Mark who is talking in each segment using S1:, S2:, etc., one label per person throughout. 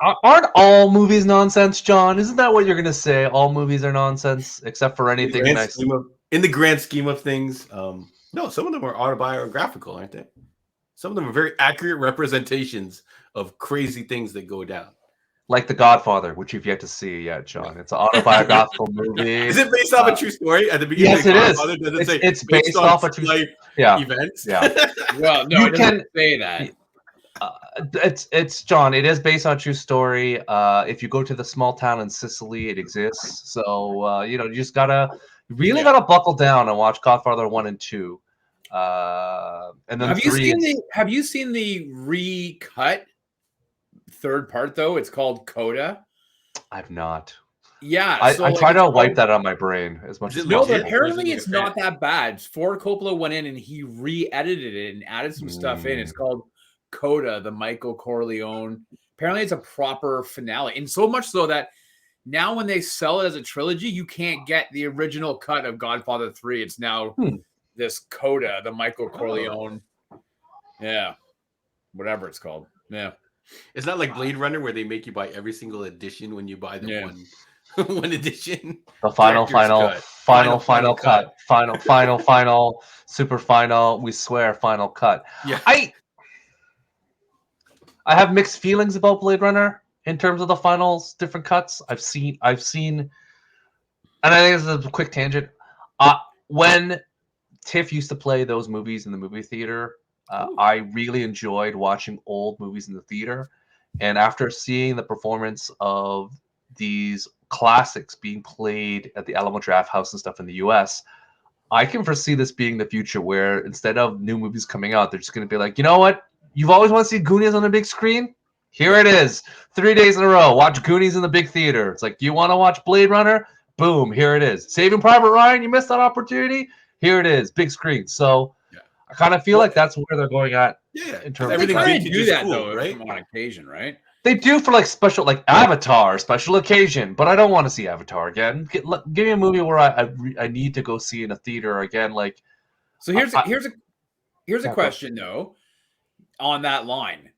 S1: Aren't all movies nonsense, John? Isn't that what you're gonna say? All movies are nonsense, except for anything nice.
S2: In the grand scheme of things, no, some of them are autobiographical, aren't they? Some of them are very accurate representations of crazy things that go down.
S1: Like The Godfather, which you've yet to see yet, John. It's an autobiographical movie.
S2: Is it based off a true story? At the beginning
S1: yes,
S2: of The
S1: it
S2: Godfather,
S1: is.
S2: does it say
S1: It's based off a true
S2: life events?
S3: Yeah. Well, no, it doesn't say that.
S1: It's John. It is based on a true story. If you go to the small town in Sicily, it exists. So you just gotta gotta buckle down and watch Godfather 1 and 2. And then
S3: have you seen the recut third part though? It's called Coda.
S1: I've not.
S3: Yeah,
S1: I try to wipe that out of my brain as much as
S3: no, but apparently it's not that bad. Ford Coppola went in and he re-edited it and added some stuff in. It's called Coda, the Michael Corleone. Apparently it's a proper finale, and so much so that now when they sell it as a trilogy, you can't get the original cut of Godfather 3. It's now this Coda, the Michael Corleone. Yeah, whatever it's called. Yeah,
S2: it's not like Blade Runner where they make you buy every single edition when you buy the one edition.
S1: The final cut. Final, super final. We swear, final cut.
S2: Yeah,
S1: I have mixed feelings about Blade Runner in terms of the finals, different cuts. I've seen, and I think this is a quick tangent. When Tiff used to play those movies in the movie theater, I really enjoyed watching old movies in the theater. And after seeing the performance of these classics being played at the Alamo Draft House and stuff in the US, I can foresee this being the future where instead of new movies coming out, they're just going to be like, you know what? You've always wanted to see Goonies on the big screen? Here it is. 3 days in a row. Watch Goonies in the big theater. It's like, do you want to watch Blade Runner? Boom, here it is. Saving Private Ryan, you missed that opportunity? Here it is. Big screen. So I kind of feel like that's where they're going at.
S2: Yeah.
S1: In terms
S3: everything
S1: of
S3: they do that cool, though, right? On occasion, right?
S1: They do for like special, like Avatar, special occasion, but I don't want to see Avatar again. Give me a movie where I need to go see in a theater again. Like,
S3: so here's a question though. On that line,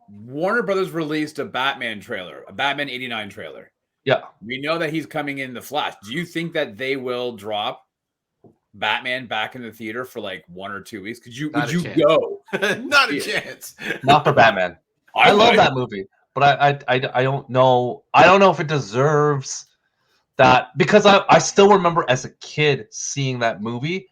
S3: Warner Brothers released a Batman trailer, a Batman '89 trailer.
S1: Yeah,
S3: we know that he's coming in the Flash. Do you think that they will drop Batman back in the theater for like 1 or 2 weeks? Would you go?
S2: Not a chance.
S1: Not for Batman. I love that movie, but I don't know. I don't know if it deserves that, because I still remember as a kid seeing that movie.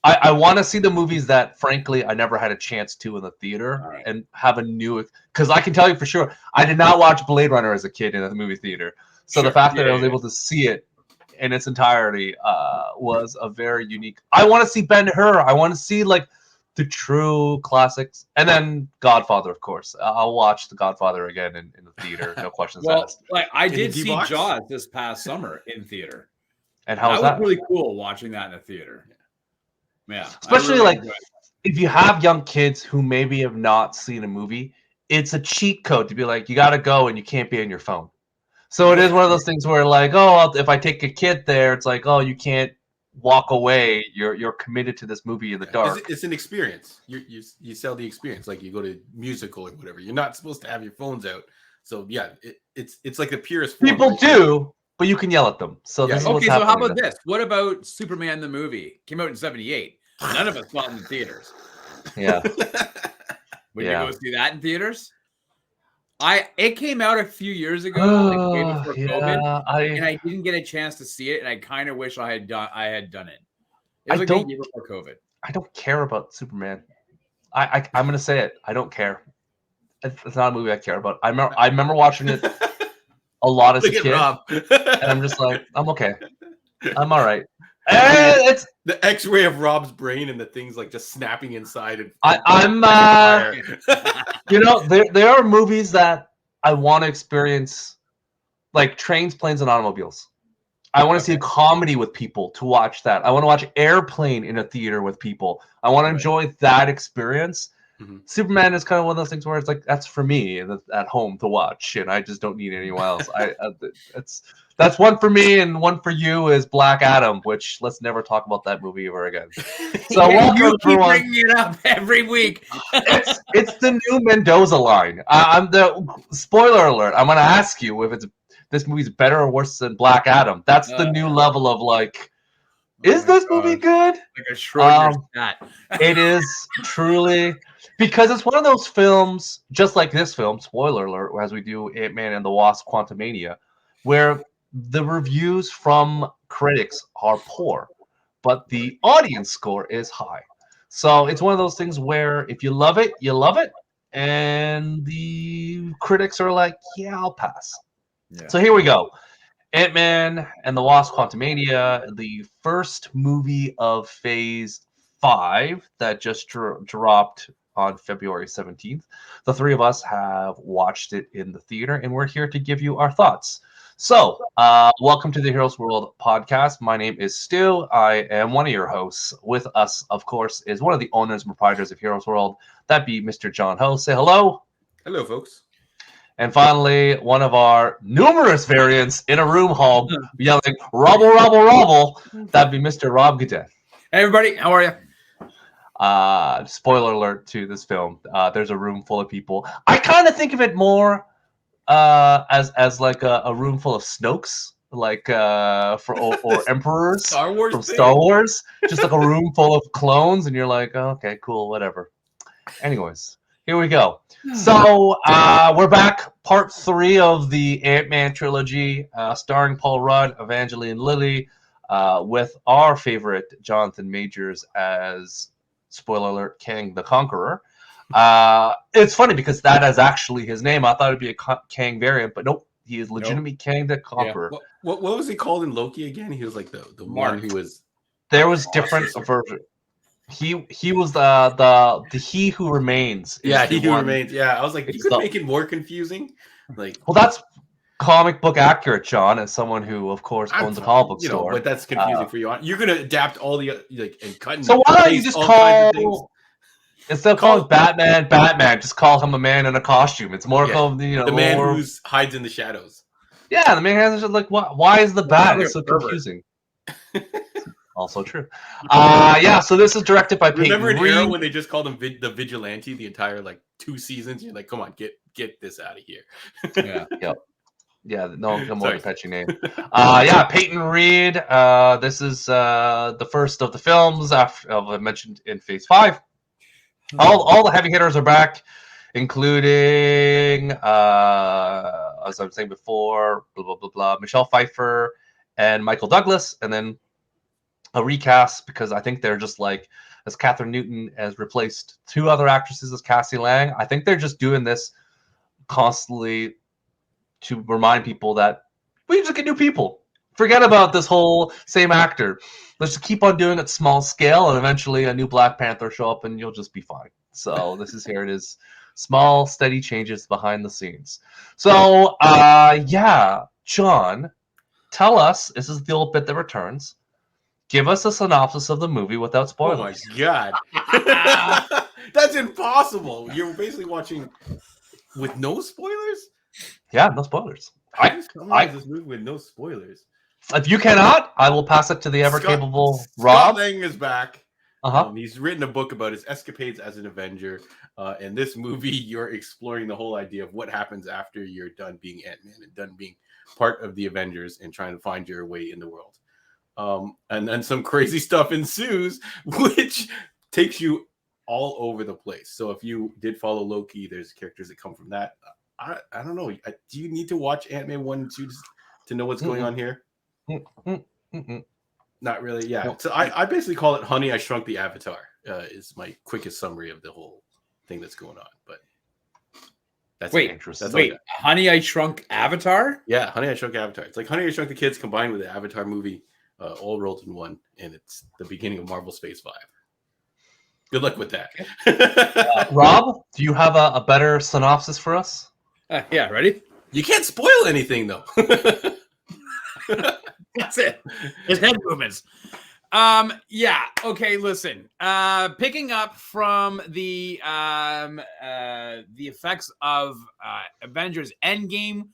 S1: I want to see the movies that, frankly, I never had a chance to in the theater and have a new. Because I can tell you for sure, I did not watch Blade Runner as a kid in a movie theater. So the fact that I was able to see it in its entirety was a very unique. I want to see Ben-Hur. I want to see like the true classics, and then Godfather, of course. I'll watch The Godfather again in the theater. No questions asked.
S3: Like I did see Jaws this past summer in theater,
S1: and how was that?
S3: Was really cool watching that in the theater. Yeah,
S1: especially like if you have young kids who maybe have not seen a movie, it's a cheat code to be like, you got to go and you can't be on your phone. So it is one of those things where like, oh, if I take a kid there, it's like, oh, you can't walk away. You're committed to this movie in the dark.
S2: It's an experience. You sell the experience, like you go to musical or whatever. You're not supposed to have your phones out. So yeah, it's like the purest form.
S1: People do. But you can yell at them. So this is what's
S3: so how about this? What about Superman the movie? Came out in '78. None of us saw it in the theaters.
S1: Yeah.
S3: Would you go see that in theaters? It came out a few years ago, like way before COVID, and I didn't get a chance to see it, and I kind of wish I had done it. It was like a year before COVID.
S1: I don't care about Superman. I'm gonna say it. I don't care. It's not a movie I care about. I remember watching it a lot as a kid, and I'm just like, I'm okay. I'm all right. It's
S2: the X-ray of Rob's brain and the things like just snapping inside. And
S1: I'm there are movies that I want to experience, like Trains, Planes, and Automobiles. I want to see a comedy with people to watch that. I want to watch Airplane in a theater with people. I want to enjoy that experience. Superman is kind of one of those things where it's like that's for me at home to watch, and I just don't need anyone else. That's one for me, and one for you is Black Adam, which let's never talk about that movie ever again. So
S3: you keep bringing it up every week.
S1: it's the new Mendoza line. I'm the spoiler alert. I'm going to ask you if this movie's better or worse than Black Adam. That's the new level of like. Is this movie good?
S3: Like a Schrodinger's cat.
S1: It is truly, because it's one of those films, just like this film, spoiler alert, as we do Ant-Man and the Wasp: Quantumania, where the reviews from critics are poor, but the audience score is high. So it's one of those things where if you love it, you love it, and the critics are like, yeah, I'll pass. Yeah. So here we go. Ant-Man and the Wasp: Quantumania, the first movie of Phase 5 that just dropped on February 17th. The three of us have watched it in the theater, and we're here to give you our thoughts. So, welcome to the Heroes World podcast. My name is Stu. I am one of your hosts. With us, of course, is one of the owners and proprietors of Heroes World. That'd be Mr. John Ho. Say hello.
S2: Hello, folks.
S1: And finally, one of our numerous variants in a room hall yelling, "Robble, robble, robble." That'd be Mr. Rob Godet.
S3: Hey, everybody. How are you?
S1: Spoiler alert to this film. There's a room full of people. I kind of think of it more as like a room full of Snokes, like or emperors
S2: Star Wars
S1: from Star Wars. Just like a room full of clones, and you're like, oh, okay, cool, whatever. Anyways. Here we go. So we're back, part 3 of the Ant-Man trilogy, starring Paul Rudd, Evangeline, Lilly, with our favorite Jonathan Majors as, spoiler alert, Kang the Conqueror. It's funny because that is actually his name. I thought it'd be a Kang variant, but nope, he is legitimately Kang the Conqueror.
S2: Yeah. What was he called in Loki again? He was like the one who was.
S1: There was different versions. He was the He Who Remains.
S2: Yeah, He Who Remains. Yeah, I was like, you could make it more confusing. Like,
S1: well, that's comic book accurate, John. As someone who, of course, owns a comic book store,
S2: but that's confusing for you. You're gonna adapt all the and cut.
S1: So why don't you just call instead of calling Batman, just call him a man in a costume. It's more of
S2: the man who hides in the shadows.
S1: Yeah, the man has just like why is the bat? It's so confusing. Also true. So this is directed by Peyton Reed.
S2: Remember in Arrow when they just called him the Vigilante the entire 2 seasons? You're like, come on, get this out of here.
S1: Yeah, no one can more fetch your name. Peyton Reed. This is the first of the films I mentioned in Phase 5. All the heavy hitters are back, including as I was saying before, blah blah blah blah, Michelle Pfeiffer and Michael Douglas, and then a recast because I think they're just like, as Kathryn Newton has replaced 2 other actresses as Cassie Lang. I think they're just doing this constantly to remind people that we just get new people. Forget about this whole same actor. Let's just keep on doing it small scale, and eventually a new Black Panther show up, and you'll just be fine. So here it is, small, steady changes behind the scenes. So, John, tell us. This is the old bit that returns. Give us a synopsis of the movie without spoilers.
S2: Oh my god, that's impossible. You're basically watching with no spoilers.
S1: Yeah, no spoilers. I
S2: this movie with no spoilers.
S1: If you cannot, I will pass it to the ever-capable Rob.
S2: Scott Lang is back. He's written a book about his escapades as an Avenger. In this movie, you're exploring the whole idea of what happens after you're done being Ant-Man and done being part of the Avengers and trying to find your way in the world. And then some crazy stuff ensues, which takes you all over the place. So if you did follow Loki, there's characters that come from that. I don't know. Do you need to watch Ant-Man 1 and 2 to know what's going on here? Not really. Yeah. So I basically call it Honey, I Shrunk the Avatar is my quickest summary of the whole thing that's going on. But that's interesting.
S3: Wait, Honey, I Shrunk Avatar?
S2: Yeah, Honey, I Shrunk Avatar. It's like Honey, I Shrunk the Kids combined with the Avatar movie, all rolled in one, and it's the beginning of Marvel Phase 5. Good luck with that.
S1: Rob, do you have a better synopsis for us?
S3: Yeah, ready?
S2: You can't spoil anything, though.
S3: That's it. It's head movements. Yeah. Okay. Listen. Picking up from the effects of Avengers Endgame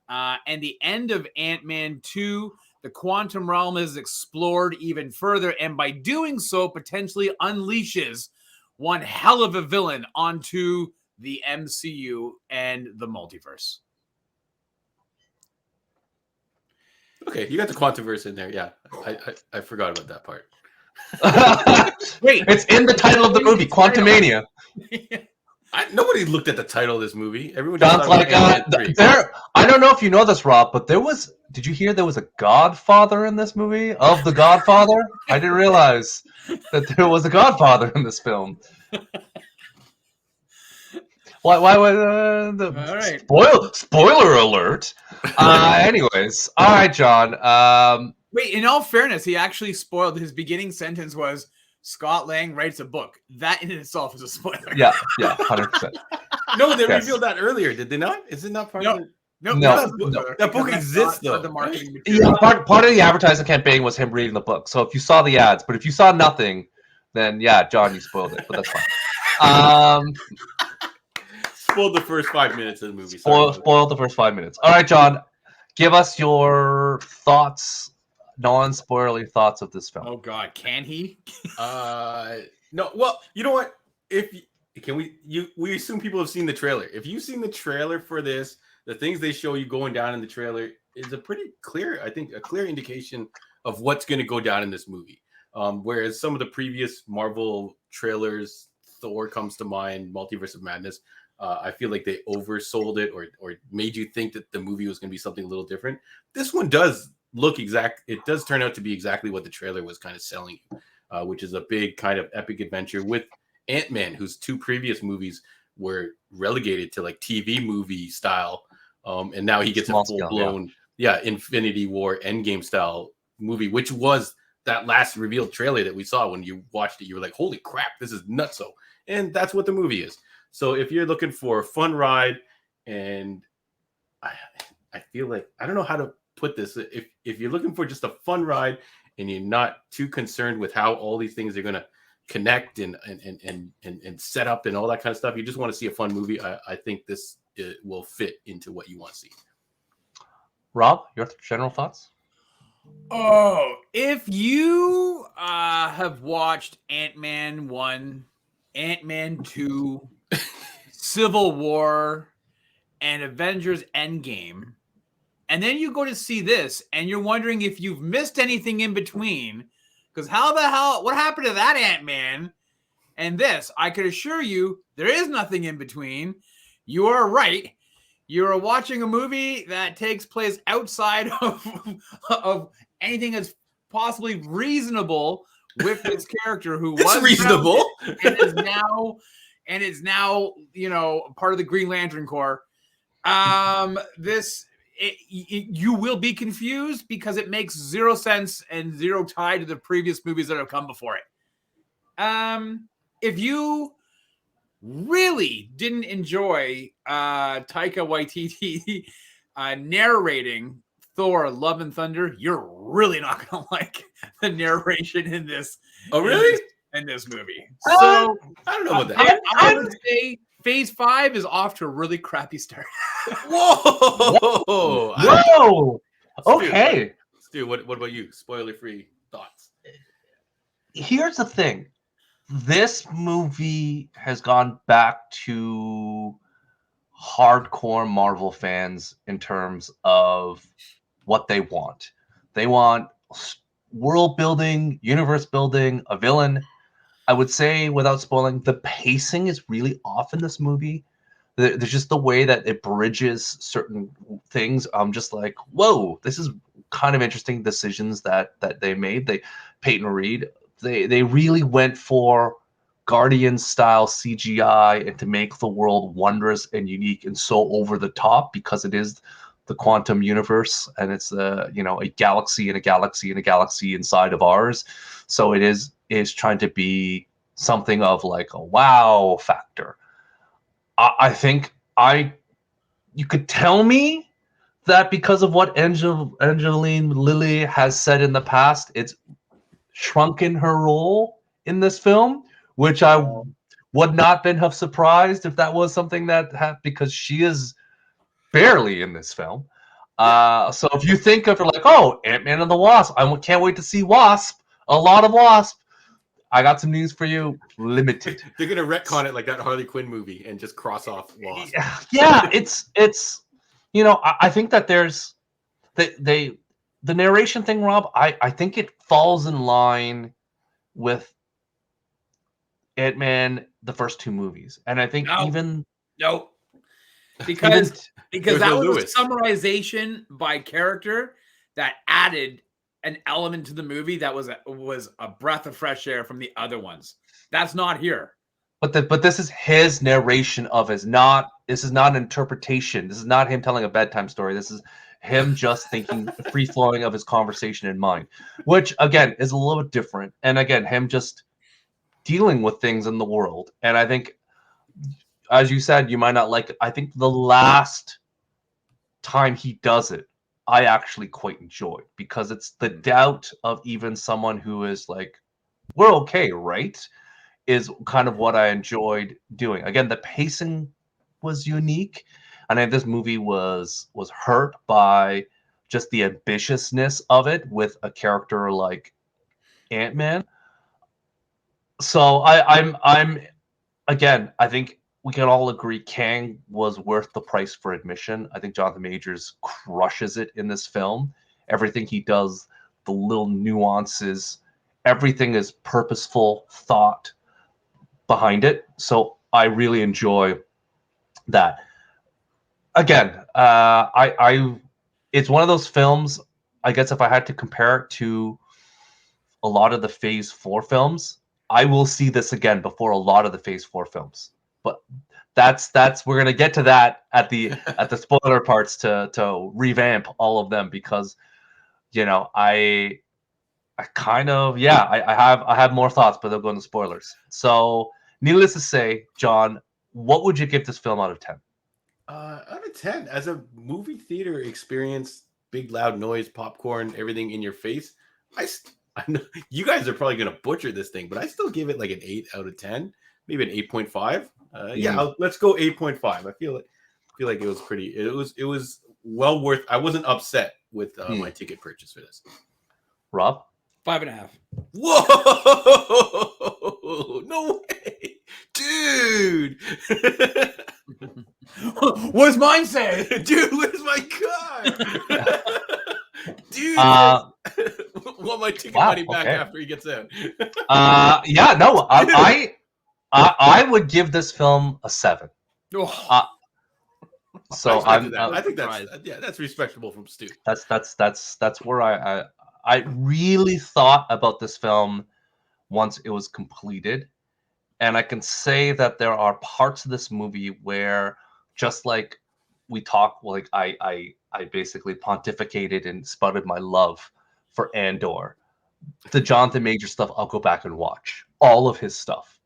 S3: and the end of Ant-Man 2, the quantum realm is explored even further, and by doing so, potentially unleashes one hell of a villain onto the MCU and the multiverse.
S2: Okay, you got the Quantumverse in there. Yeah, I forgot about that part.
S1: Wait, it's in the title of the movie, Quantumania.
S2: Nobody looked at the title of this movie. Everyone
S1: John's like, there. I don't know if you know this, Rob, but there was. Did you hear there was a Godfather in this movie? Of the Godfather? I didn't realize that there was a Godfather in this film. Why would
S3: All right.
S1: Spoiler alert. Anyways, all right, John.
S3: Wait, in all fairness, he actually spoiled. His beginning sentence was, Scott Lang writes a book. That in itself is a spoiler.
S1: Yeah, 100%.
S2: No, they revealed that earlier, did they not? Is it not part of it?
S3: No.
S2: That book exists, though.
S3: The marketing
S1: material. Yeah, part of the advertising campaign was him reading the book. So if you saw the ads, but if you saw nothing, then yeah, John, you spoiled it. But that's fine.
S2: Spoiled the first 5 minutes of the movie.
S1: Spoiled the first 5 minutes. All right, John, give us your thoughts, non-spoilerly thoughts of this film.
S3: Oh God, can he?
S2: No. Well, you know what? We assume people have seen the trailer. If you've seen the trailer for this, the things they show you going down in the trailer is a pretty clear, I think, a clear indication of what's going to go down in this movie. Whereas some of the previous Marvel trailers, Thor comes to mind, Multiverse of Madness, I feel like they oversold it or made you think that the movie was going to be something a little different. This one does look exact. It does turn out to be exactly what the trailer was kind of selling you, which is a big kind of epic adventure with Ant-Man, whose 2 previous movies were relegated to like TV movie style. And now he gets a full-blown, Infinity War Endgame style movie, which was that last revealed trailer that we saw. When you watched it, you were like, holy crap, this is nutso. And that's what the movie is. So if you're looking for a fun ride, and I feel like, I don't know how to put this. If you're looking for just a fun ride and you're not too concerned with how all these things are going to connect and set up and all that kind of stuff, you just want to see a fun movie, I think this will fit into what you want to see.
S1: Rob, your general thoughts?
S3: Oh, if you have watched Ant-Man 1, Ant-Man 2, Civil War, and Avengers Endgame, and then you go to see this, and you're wondering if you've missed anything in between, because what happened to that Ant-Man and this? I could assure you there is nothing in between. You are right. You are watching a movie that takes place outside of anything that's possibly reasonable with this character who was
S2: reasonable
S3: and is now part of the Green Lantern Corps. You will be confused because it makes zero sense and zero tie to the previous movies that have come before it. If you really didn't enjoy Taika Waititi narrating Thor: Love and Thunder, you're really not going to like the narration in this.
S2: Oh, really?
S3: In this movie. So
S2: I don't know about that.
S3: I would say Phase 5 is off to a really crappy start.
S2: Whoa!
S1: Okay.
S2: Stu, what about you? Spoiler-free thoughts.
S1: Here's the thing. This movie has gone back to hardcore Marvel fans in terms of what they want. They want world building, universe building, a villain. I would say, without spoiling, the pacing is really off in this movie. There's just the way that it bridges certain things. I'm just like, whoa, this is kind of interesting decisions that they made. Peyton Reed, they really went for Guardian style CGI and to make the world wondrous and unique and so over the top because it is the quantum universe and it's a galaxy and a galaxy and a galaxy inside of ours. So it is trying to be something of like a wow factor. I think you could tell me that because of what Evangeline Lilly has said in the past, shrunken her role in this film, which I would not have surprised if that was something that happened, because she is barely in this film. So if you think of her like, oh, Ant-Man and the Wasp, I can't wait to see Wasp, a lot of Wasp. I got some news for you. Limited.
S2: They're gonna retcon it like that Harley Quinn movie and just cross off Wasp.
S1: Yeah, it's I think that there's the narration thing, Rob. I think it falls in line with Ant-Man, the first two movies, and I think
S3: because that was
S2: Lewis.
S3: a summarization by character that added an element to the movie that was a breath of fresh air from the other ones. That's not here.
S1: But this is his narration of his. This is not an interpretation. This is not him telling a bedtime story. This is him just thinking, free flowing of his conversation in mind, which again is a little bit different. And again, him just dealing with things in the world. And I think, as you said, you might not like it. I think the last time he does it, I actually quite enjoy, because it's the doubt of even someone who is like, we're okay, right? Is kind of what I enjoyed doing. Again, the pacing was unique. And I think this movie was hurt by just the ambitiousness of it with a character like Ant-Man. So I'm again, I think we can all agree Kang was worth the price for admission. I think Jonathan Majors crushes it in this film. Everything he does, the little nuances, everything is purposeful thought behind it. So I really enjoy that. Again, it's one of those films, I guess if I had to compare it to a lot of the Phase 4 films, I will see this again before a lot of the Phase 4 films. But that's we're gonna get to that at the spoiler parts to revamp all of them, because I kind of I have more thoughts, but they'll go into spoilers. So needless to say, John, what would you give this film out of 10?
S2: Out of 10, as a movie theater experience, big loud noise, popcorn, everything in your face. I know you guys are probably gonna butcher this thing, but I still give it like an 8 out of 10, maybe an 8.5. Let's go 8.5. I feel like it was pretty. It was well worth. I wasn't upset with my ticket purchase for this.
S1: Rob,
S3: 5.5.
S2: Whoa! No way, dude.
S3: What does mine say?
S2: Dude, where's my car? Dude, want my ticket money back after he gets out.
S1: I would give this film a 7. So
S2: I think that's respectable from Stu.
S1: That's where I really thought about this film once it was completed, and I can say that there are parts of this movie where, just like we talk, like I basically pontificated and spouted my love for Andor. The Jonathan Majors stuff, I'll go back and watch all of his stuff,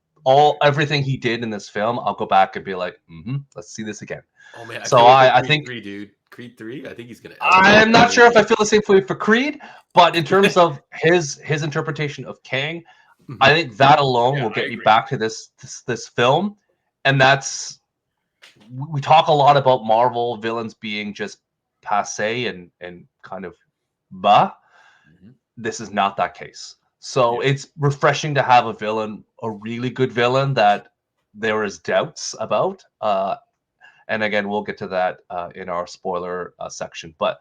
S1: everything he did in this film. I'll go back and be like, let's see this again.
S2: Oh man!
S3: I
S2: think Creed 3, dude. Creed 3. I think he's gonna.
S1: I'm not sure if I feel the same way for Creed, but in terms of his interpretation of Kang, I think that alone will get me back to this film, and that's. We talk a lot about Marvel villains being just passé and kind of bah. This is not that case. So it's refreshing to have a really good villain that there is doubts about. And again, we'll get to that in our spoiler section. But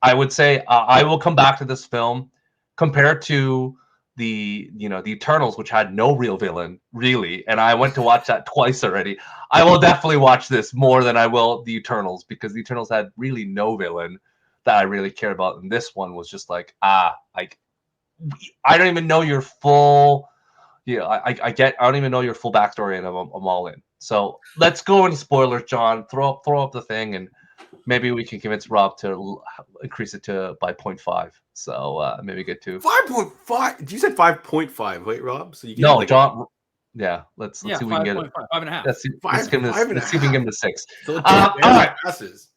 S1: I would say I will come back to this film compared to the Eternals, which had no real villain really, and I went to watch that twice already. I will definitely watch this more than I will the Eternals, because the Eternals had really no villain that I really cared about, and this one was just like I don't even know your full I don't even know your full backstory, and I'm all in. So let's go into spoilers, John. Throw up the thing, and maybe we can convince Rob to increase it by 0.5. So maybe get to
S2: 5.5. You said 5.5, wait, Rob. So you
S1: John. Yeah, let's see if we can get it.
S3: 5.5.
S1: Let's see if we can get him to 6.
S2: So all right, passes.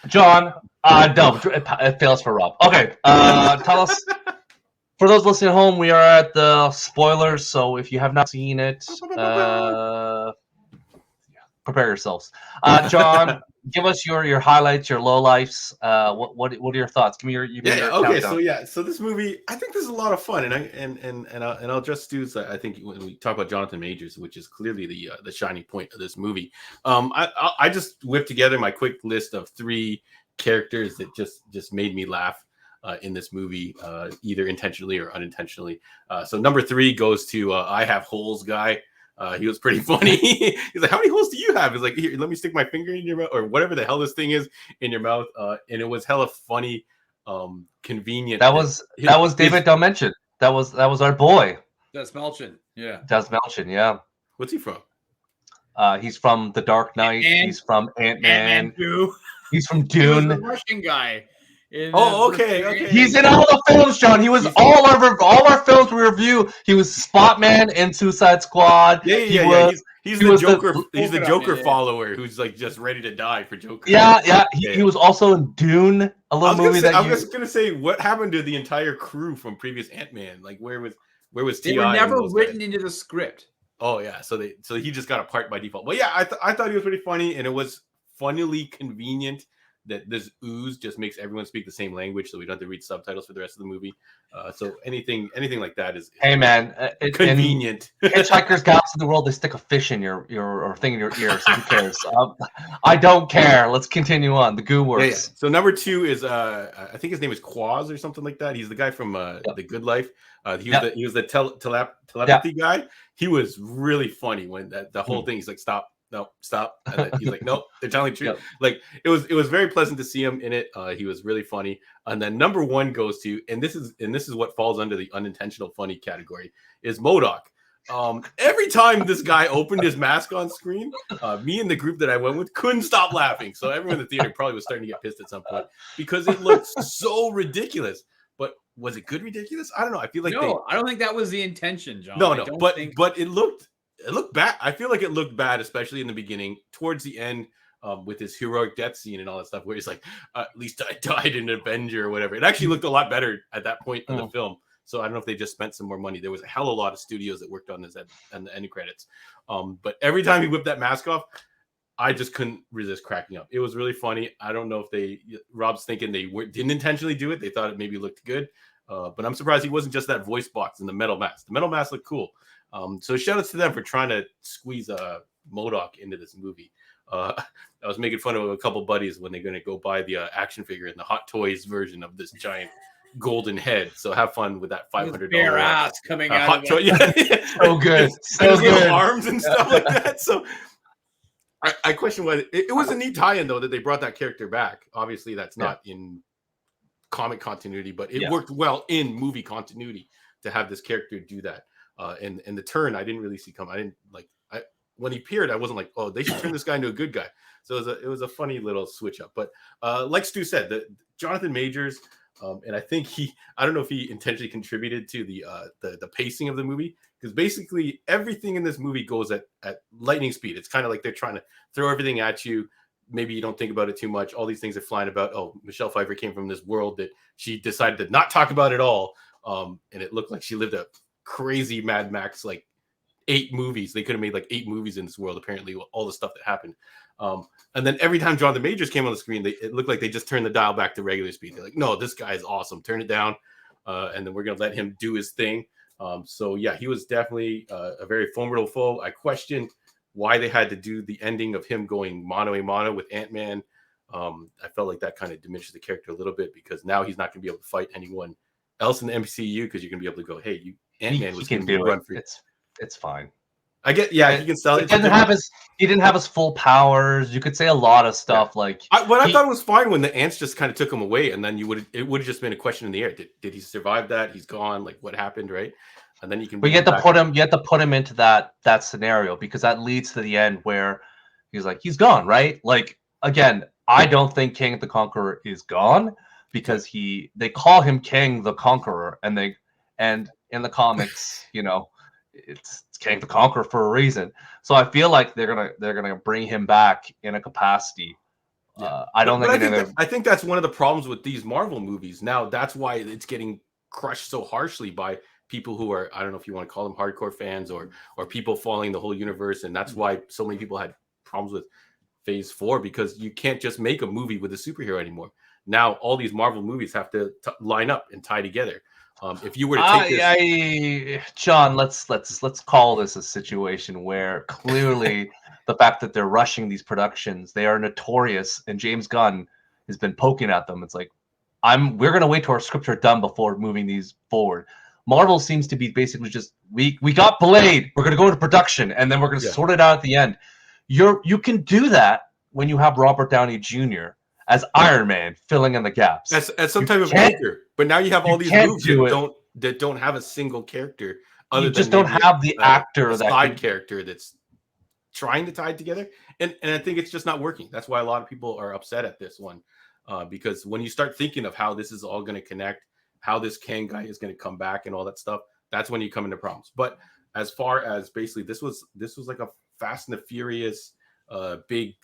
S1: John, no, it fails for Rob. Okay, tell us For those listening at home, we are at the spoilers, so if you have not seen it, prepare yourselves. John, give us your highlights, your lowlights. What are your thoughts? Give me your
S2: okay.
S1: countdown.
S2: So this movie, I think this is a lot of fun, and I'll just do. I think when we talk about Jonathan Majors, which is clearly the shining point of this movie, I just whipped together my quick list of 3 characters that just made me laugh in this movie, either intentionally or unintentionally. So number 3 goes to I Have Holes guy. He was pretty funny. He's like, "How many holes do you have?" He's like, "Here, let me stick my finger in your mouth, or whatever the hell this thing is in your mouth." And it was hella funny, convenient.
S1: That was David Dastmalchian. That was our boy.
S3: Dastmalchian, yeah.
S1: Dastmalchian, yeah.
S2: What's he from?
S1: He's from The Dark Knight. He's from Ant-Man. He's from Dune.
S3: He was the Russian guy.
S2: Okay.
S1: He's in all the films, John. He was all our films we review. He was Spotman in Suicide Squad.
S2: Yeah. He's the Joker. He's the Joker follower who's like just ready to die for Joker.
S1: Yeah. He was also in Dune, a little movie
S2: I was gonna say, what happened to the entire crew from previous Ant-Man? Like, where was T.I.?
S3: They were never written into the script.
S2: Oh yeah, so he just got a part by default. Well, yeah, I thought he was pretty funny, and it was funnily convenient that this ooze just makes everyone speak the same language, so we don't have to read subtitles for the rest of the movie. So anything like that is
S1: hey man,
S2: convenient.
S1: Hitchhiker's Guide to the World, they stick a fish in your thing in your ear, so who cares? I don't care. Let's continue on. The goo works.
S2: Yeah. So number 2 is I think his name is Quaz or something like that. He's the guy from The Good Life. He was the telepathy guy. He was really funny when the whole thing. He's like, stop. No, stop. And then he's like, nope, they're telling the truth. Like it was very pleasant to see him in it. He was really funny. And then number 1 goes to, and this is what falls under the unintentional funny category, is MODOK. Every time this guy opened his mask on screen, me and the group that I went with couldn't stop laughing. So everyone in the theater probably was starting to get pissed at some point because it looked so ridiculous. But was it good ridiculous? I don't know. I feel like
S3: I don't think that was the intention, John.
S2: No, but it looked bad. I feel like it looked bad, especially in the beginning. Towards the end, with his heroic death scene and all that stuff, where he's like, "At least I died in Avenger" or whatever. It actually looked a lot better at that point in the film. So I don't know if they just spent some more money. There was a hell of a lot of studios that worked on this and the end credits. But every time he whipped that mask off, I just couldn't resist cracking up. It was really funny. I don't know if Rob's thinking they didn't intentionally do it. They thought it maybe looked good. But I'm surprised he wasn't just that voice box in the metal mask. The metal mask looked cool. So shout out to them for trying to squeeze MODOK into this movie. I was making fun of a couple buddies when they're going to go buy the action figure in the Hot Toys version of this giant golden head. So have fun with that $500
S3: bare ass coming out
S2: Hot Toy. Yeah.
S1: So good.
S2: So good. Arms and stuff like that. So I question why it was a neat tie-in though that they brought that character back. Obviously, that's not in comic continuity, but it worked well in movie continuity to have this character do that. And the turn I didn't really see come. I didn't like. When he appeared, I wasn't like, oh, they should turn this guy into a good guy. So it was a funny little switch up. But like Stu said, Jonathan Majors, and I think I don't know if he intentionally contributed to the pacing of the movie, because basically everything in this movie goes at lightning speed. It's kind of like they're trying to throw everything at you. Maybe you don't think about it too much. All these things are flying about. Oh, Michelle Pfeiffer came from this world that she decided to not talk about at all. And it looked like she lived a crazy Mad Max, like 8 movies. They could have made like 8 movies in this world, apparently, all the stuff that happened. And then every time Jonathan Majors came on the screen, it looked like they just turned the dial back to regular speed. They're like, no, this guy is awesome. Turn it down. And then we're going to let him do his thing. So yeah, he was definitely a very formidable foe. I questioned why they had to do the ending of him going mano a mano with Ant-Man. I felt like that kind of diminished the character a little bit, because now he's not going to be able to fight anyone else in the MCU, because you're going to be able to go, hey, Ant-Man was going to run for you.
S1: It's fine.
S2: I get, he can sell it.
S1: He didn't have his full powers. You could say a lot of stuff like.
S2: I thought it was fine when the ants just kind of took him away, and then it would have just been a question in the air. Did he survive that? He's gone. Like, what happened, right? And then you can.
S1: But you have to put him into that scenario, because that leads to the end where he's gone, right? Like, again, I don't think Kang the Conqueror is gone, because they call him Kang the Conqueror, and in the comics, it's Kang the Conqueror for a reason. So I feel like they're gonna bring him back in a capacity. I think that's one of the problems with these Marvel movies. Now that's why it's getting
S2: crushed so harshly by people who are, I don't know if you want to call them hardcore fans or people following the whole universe. And that's why so many people had problems with Phase 4, because you can't just make a movie with a superhero anymore. Now all these Marvel movies have to line up and tie together. If you were to take this,
S1: John, let's call this a situation where clearly the fact that they're rushing these productions, they are notorious, and James Gunn has been poking at them. It's like, we're gonna wait till our scripts are done before moving these forward. Marvel seems to be basically just, we got Blade, we're gonna go into production, and then we're gonna sort it out at the end. You can do that when you have Robert Downey Jr. as Iron Man filling in the gaps
S2: as some type of anchor. But now you have all these movies that don't have a single character.
S1: You just don't have the actor, that
S2: side character that's trying to tie it together. And I think it's just not working. That's why a lot of people are upset at this one. Because when you start thinking of how this is all going to connect, how this Kang guy is going to come back and all that stuff, that's when you come into problems. But as far as basically this was like a Fast and the Furious big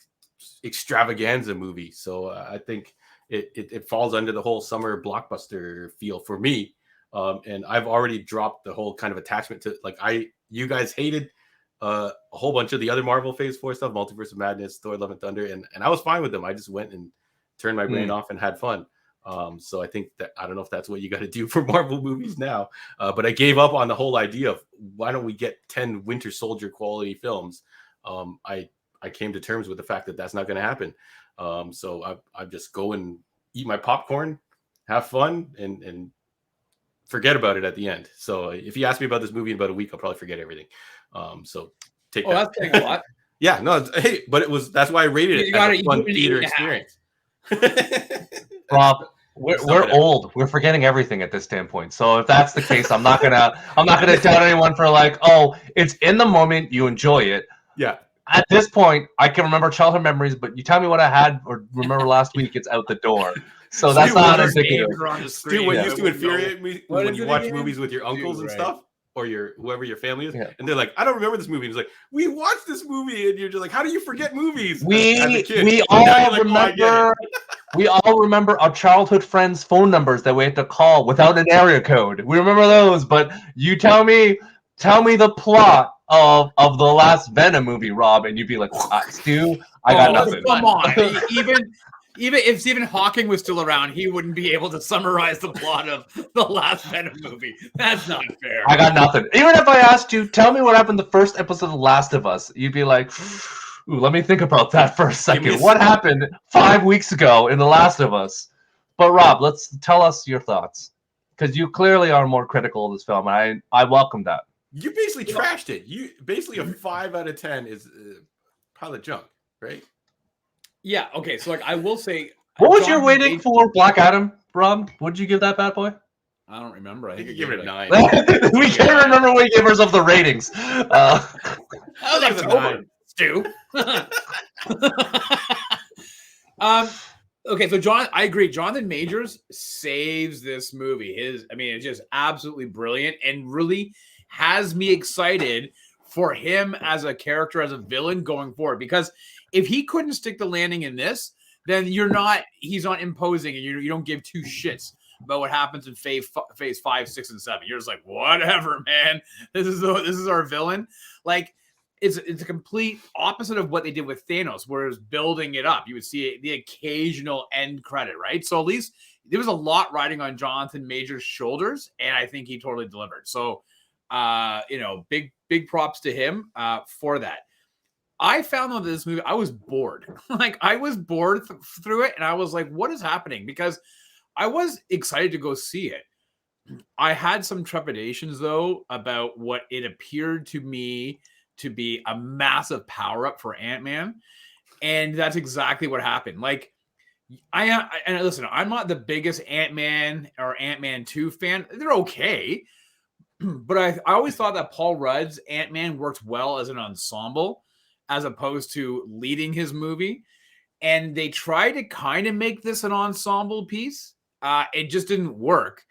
S2: extravaganza movie. So I think it falls under the whole summer blockbuster feel for me. And I've already dropped the whole kind of attachment to, like, you guys hated a whole bunch of the other Marvel Phase 4 stuff, Multiverse of Madness, Thor Love and Thunder, and I was fine with them. I just went and turned my brain off and had fun. So I think that, I don't know if that's what you got to do for Marvel movies now, but I gave up on the whole idea of why don't we get 10 Winter Soldier quality films. I came to terms with the fact that that's not going to happen. So I just go and eat my popcorn, have fun, and forget about it at the end. So if you ask me about this movie in about a week, I'll probably forget everything. So take that.
S3: That's saying a lot.
S2: Yeah, no, hey, but that's why I rated it as a fun theater experience.
S1: Rob, we're old. We're forgetting everything at this standpoint. So if that's the case, I'm not gonna tell anyone for like, oh, it's in the moment, you enjoy it.
S2: Yeah.
S1: At this point, I can remember childhood memories, but you tell me what I had or remember last week, it's out the door. So that's not indicative.
S2: Dude, what used to infuriate me when you watch movies with your uncles and stuff, or whoever your family is, and they're like, I don't remember this movie. And it's like, we watched this movie, and you're just like, how do you forget movies? We
S1: all remember our childhood friends' phone numbers that we had to call without an area code. We remember those, but you tell me the plot of the last Venom movie, Rob, and you'd be like, Stu, I got nothing.
S3: Come on. Even if Stephen Hawking was still around, he wouldn't be able to summarize the plot of the last Venom movie. That's not fair.
S1: I got nothing. Even if I asked you, tell me what happened in the first episode of The Last of Us, you'd be like, ooh, let me think about that for a second. What happened 5 weeks ago in The Last of Us? But Rob, tell us your thoughts, because you clearly are more critical of this film, and I welcome that.
S2: You basically trashed it. You basically a 5 out of 10 is a pile of junk, right?
S3: Yeah. Okay. So like, I will say,
S1: what was your rating for Black Adam, Rob? What did you give that bad boy?
S3: I don't remember. I think
S2: you give it a 9.
S1: We can't remember what we gave ourselves the ratings.
S3: I was like, October, Stu. Okay, so I agree. Jonathan Majors saves this movie. It's just absolutely brilliant and really has me excited for him as a character, as a villain going forward. Because if he couldn't stick the landing in this, then he's not imposing, and you don't give two shits about what happens in phase 5, 6, and 7. You're just like, whatever, man. This is our villain. Like, it's a complete opposite of what they did with Thanos, where it was building it up. You would see the occasional end credit, right? So at least there was a lot riding on Jonathan Majors' shoulders, and I think he totally delivered. So, big props to him for that. I found out that this movie, I was bored. I was bored through it, and I was like, what is happening? Because I was excited to go see it. I had some trepidations, though, about what it appeared to me to be a massive power-up for Ant-Man, and that's exactly what happened. Listen, I'm not the biggest Ant-Man or Ant-Man 2 fan. They're okay, but I always thought that Paul Rudd's Ant-Man worked well as an ensemble, as opposed to leading his movie. And they tried to kind of make this an ensemble piece. It just didn't work.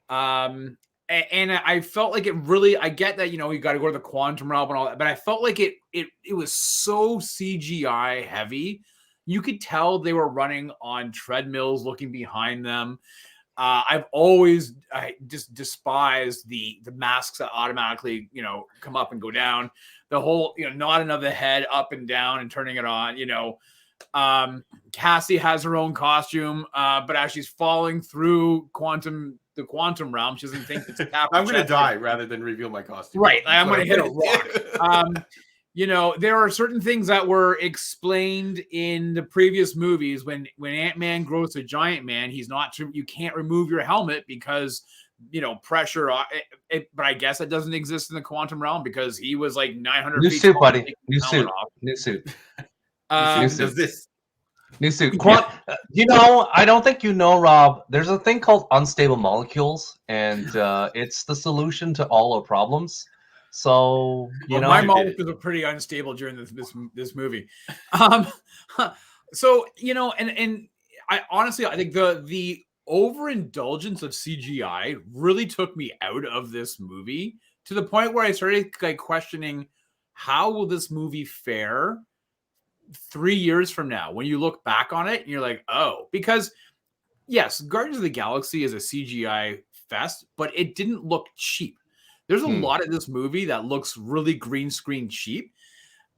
S3: And I felt like it really, I get that, you got to go to the quantum realm and all that, but I felt like it was so CGI heavy. You could tell they were running on treadmills looking behind them. I've always just despised the masks that automatically, you know, come up and go down. The whole, you know, nodding of the head up and down and turning it on, you know. Cassie has her own costume, but as she's falling through the quantum realm, she doesn't think it's a cap.
S2: I'm going to die rather than reveal my costume.
S3: Right. I'm going to hit a rock. You know, there are certain things that were explained in the previous movies. When Ant-Man grows to Giant Man, you can't remove your helmet because, you know, pressure. But I guess that doesn't exist in the quantum realm because he was like 900
S1: New
S3: feet
S1: suit,
S3: tall.
S1: buddy. New suit. New suit.
S2: Does this?
S1: New suit. You know, I don't think you know, Rob. There's a thing called unstable molecules, and it's the solution to all our problems. So you know,
S3: my molecules are pretty unstable during this movie. So you know, and I honestly, I think the overindulgence of CGI really took me out of this movie to the point where I started like questioning how will this movie fare 3 years from now when you look back on it and you're like, oh, because yes, Guardians of the Galaxy is a CGI fest, but it didn't look cheap. There's a lot of this movie that looks really green screen cheap.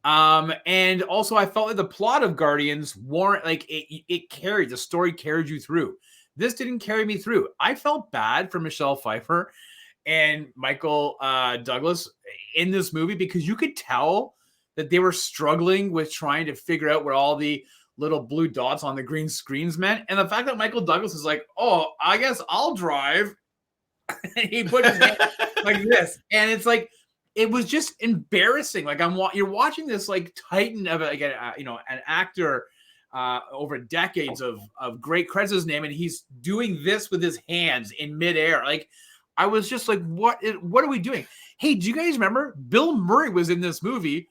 S3: And also I felt like the plot of Guardians weren't like it carried, the story carried you through. This didn't carry me through. I felt bad for Michelle Pfeiffer and Michael Douglas in this movie because you could tell that they were struggling with trying to figure out what all the little blue dots on the green screens meant. And the fact that Michael Douglas is like, oh, I guess I'll drive. And he put his hand like this. And it's like, it was just embarrassing. Like you're watching this like titan of like an actor over decades of great credits his name. And he's doing this with his hands in midair. Like, I was just like, what are we doing? Hey, do you guys remember Bill Murray was in this movie?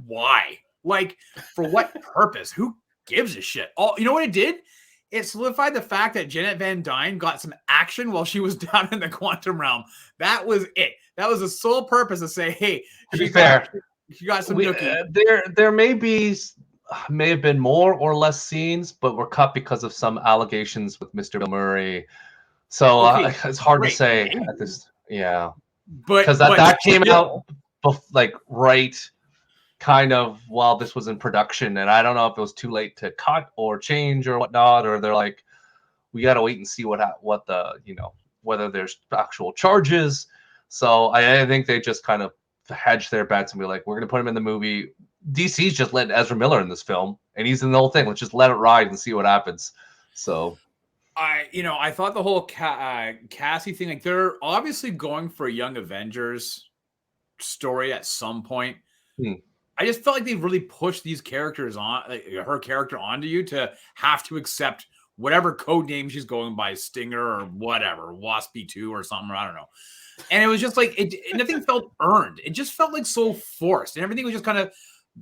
S3: Why? Like, for what purpose? Who gives a shit? You know what it did? It solidified the fact that Janet Van Dyne got some action while she was down in the quantum realm. That was it. That was the sole purpose to say, hey, she got some nookie.
S1: There may have been more or less scenes, but were cut because of some allegations with Mr. Bill Murray. So it's hard to say at this. Yeah, because that came out like right kind of while this was in production, and I don't know if it was too late to cut or change or whatnot, or they're like, we got to wait and see what the, you know, whether there's actual charges. So I think they just kind of hedged their bets and be like, we're gonna put him in the movie. DC's just let Ezra Miller in this film, and he's in the whole thing. Let's just let it ride and see what happens. So
S3: I thought the whole Cassie thing, like they're obviously going for a Young Avengers story at some point. I just felt like they really pushed these characters on, like her character onto you to have to accept whatever code name she's going by, Stinger or whatever, Waspy 2 or something, I don't know. And it was just like, nothing felt earned. It just felt like so forced, and everything was just kind of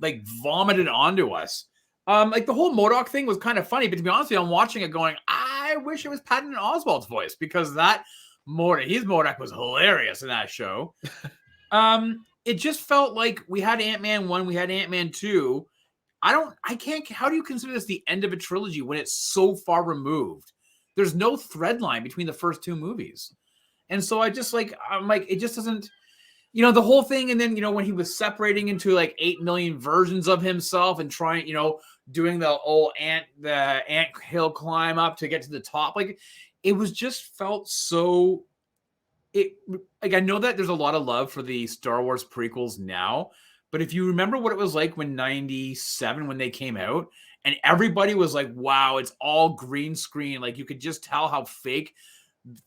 S3: like vomited onto us. Like the whole MODOK thing was kind of funny, but to be honest with you, I'm watching it going, I wish it was Patton Oswalt's voice, because that his MODOK was hilarious in that show. It just felt like we had Ant-Man 1, we had Ant-Man 2. How do you consider this the end of a trilogy when it's so far removed? There's no thread line between the first two movies. And so I'm like, it just doesn't, you know, the whole thing. And then, you know, when he was separating into like 8 million versions of himself and trying, you know, doing the ant hill climb up to get to the top, like it was just felt so, like I know that there's a lot of love for the Star Wars prequels now, but if you remember what it was like when 97, when they came out, and everybody was like, wow, it's all green screen. Like you could just tell how fake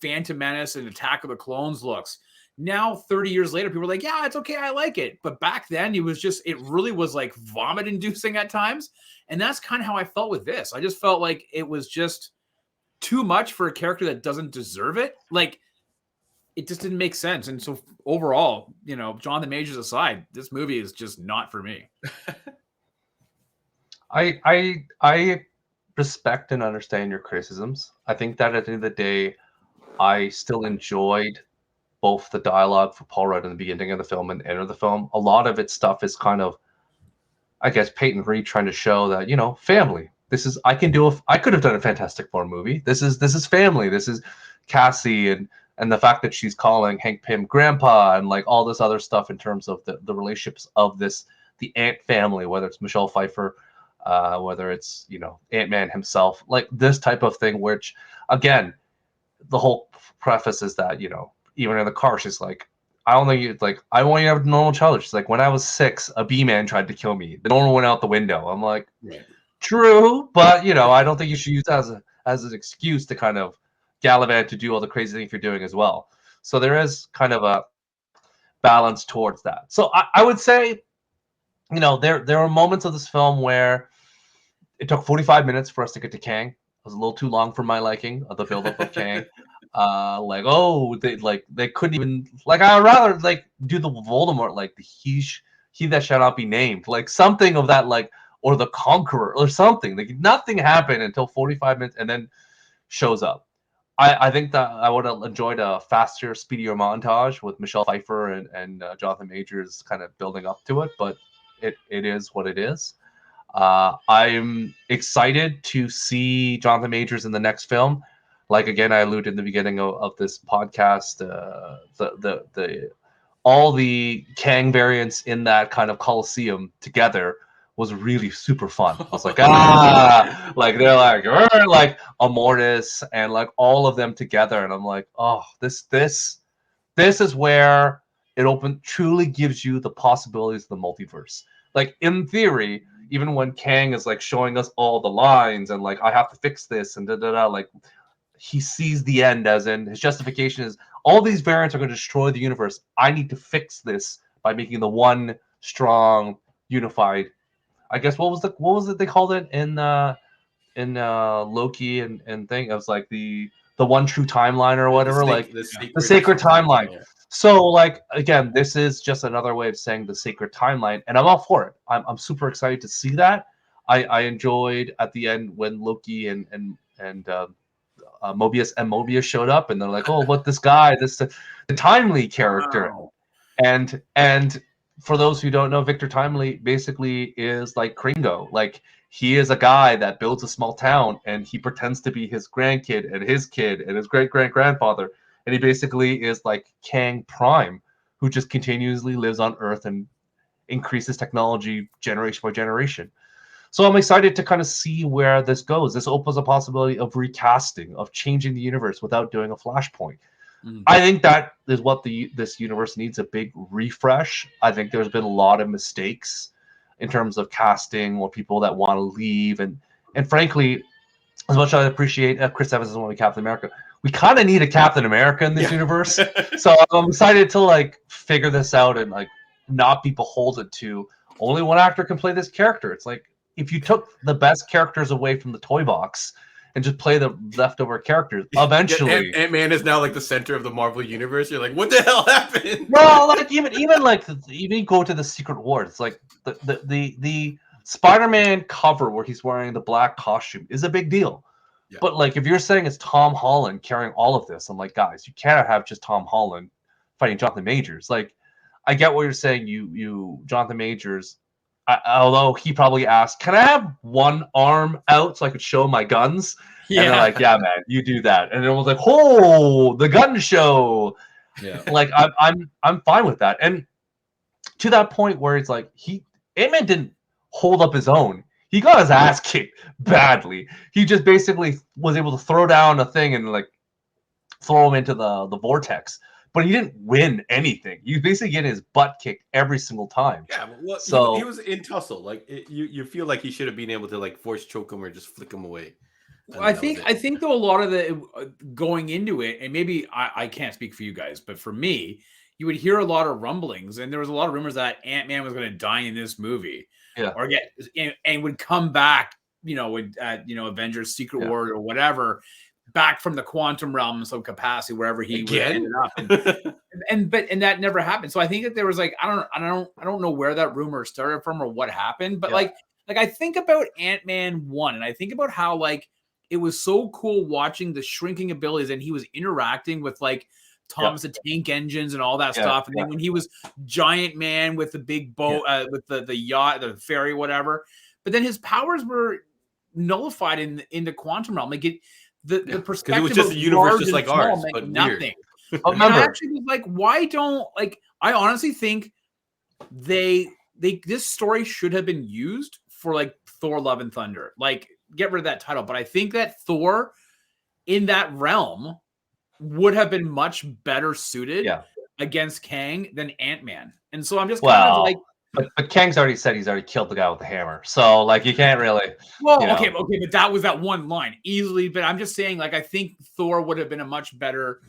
S3: Phantom Menace and Attack of the Clones looks. Now, 30 years later, people are like, yeah, it's okay, I like it. But back then, it really was like vomit inducing at times. And that's kind of how I felt with this. I just felt like it was just too much for a character that doesn't deserve it. Like, it just didn't make sense. And so overall, you know, Jonathan Majors aside, this movie is just not for me.
S1: I respect and understand your criticisms. I think that at the end of the day, I still enjoyed both the dialogue for Paul Rudd in the beginning of the film and the end of the film. A lot of its stuff is kind of, I guess, Peyton Reed trying to show that, you know, family. I could have done a Fantastic Four movie. This is family. This is Cassie and the fact that she's calling Hank Pym grandpa and like all this other stuff in terms of the relationships of the Ant family, whether it's Michelle Pfeiffer, whether it's, you know, Ant-Man himself, like this type of thing, which again, the whole preface is that, you know, even in the car, she's like, I want you to have a normal childhood. She's like, when I was 6, a B-man tried to kill me. The normal went out the window. I'm like, true, but you know, I don't think you should use that as an excuse to kind of gallivant to do all the crazy things you're doing as well. So there is kind of a balance towards that. So I would say, you know, there are moments of this film where it took 45 minutes for us to get to Kang. It was a little too long for my liking of the buildup of Kang. They couldn't even, like, I'd rather like do the Voldemort, like the he that shall not be named, like something of that, like, or the Conqueror or something. Like nothing happened until 45 minutes and then shows up. I think that I would have enjoyed a faster, speedier montage with Michelle Pfeiffer and Jonathan Majors kind of building up to it, but it is what it is. I'm excited to see Jonathan Majors in the next film. Like, again, I alluded in the beginning of this podcast, all the Kang variants in that kind of Coliseum together was really super fun. I was like, like they're like Immortus and like all of them together, and I'm like, oh, this is where it truly gives you the possibilities of the multiverse. Like in theory, even when Kang is like showing us all the lines and like I have to fix this and like he sees the end, as in his justification is all these variants are going to destroy the universe. I need to fix this by making the one strong, unified. I guess what was it they called it in Loki and thing? It was like the one true timeline or whatever, the sacred timeline. Yeah. So like again, this is just another way of saying the sacred timeline, and I'm all for it. I'm super excited to see that. I enjoyed at the end when Loki and Mobius showed up, and they're like, oh, what this guy, the Timely character. Wow. And for those who don't know, Victor Timely basically is like Kringo. Like he is a guy that builds a small town and he pretends to be his grandkid and his kid and his great-great-grandfather. And he basically is like Kang Prime, who just continuously lives on Earth and increases technology generation by generation. So I'm excited to kind of see where this goes. This opens a possibility of recasting, of changing the universe without doing a Flashpoint. I think that is what this universe needs, a big refresh. I think there's been a lot of mistakes in terms of casting or people that want to leave. And frankly, as much as I appreciate Chris Evans as one of Captain America, we kind of need a Captain America in this universe. So I'm excited to like figure this out and like not be beholden to only one actor can play this character. It's like if you took the best characters away from the toy box and just play the leftover characters, eventually
S2: Ant-Man is now like the center of the Marvel universe. You're like, what the hell happened?
S1: Well, like even go to the Secret Wars. It's like the Spider-Man cover where he's wearing the black costume is a big deal. Yeah. But like if you're saying it's Tom Holland carrying all of this, I'm like, guys, you cannot have just Tom Holland fighting Jonathan Majors. Like, I get what you're saying. You Jonathan Majors. Although he probably asked, can I have one arm out so I could show my guns? Yeah. And they're like, yeah, man, you do that. And it was like, oh, the gun show. Yeah. Like I'm fine with that. And to that point where it's like Ant-Man didn't hold up his own. He got his ass kicked badly. He just basically was able to throw down a thing and like throw him into the vortex. But he didn't win anything. You basically get his butt kicked every single time.
S2: Yeah, well, so he was in tussle. Like you feel like he should have been able to like force choke him or just flick him away.
S3: I think though a lot of the going into it, and maybe I can't speak for you guys, but for me, you would hear a lot of rumblings, and there was a lot of rumors that Ant-Man was going to die in this movie, or and would come back, with Avengers: Secret War or whatever. Back from the quantum realm in some capacity, wherever he ended up, and that never happened. So I think that there was like I don't know where that rumor started from or what happened, but like I think about Ant-Man 1, and I think about how like it was so cool watching the shrinking abilities, and he was interacting with like Thomas the Tank Engines and all that stuff, and then when he was Giant Man with the big boat, with the yacht, the ferry, whatever, but then his powers were nullified in the quantum realm. Like the perspective,
S2: it was just a universe just like ours, but
S3: nothing.
S1: But
S3: and I actually was like, why don't I honestly think this story should have been used for like Thor: Love and Thunder. Like, get rid of that title. But I think that Thor in that realm would have been much better suited against Kang than Ant-Man. And so I'm just kind of like,
S1: but Kang's already said he's already killed the guy with the hammer. So like you can't really.
S3: Well, okay, but that was that one line easily. But I'm just saying, like, I think Thor would have been a much better.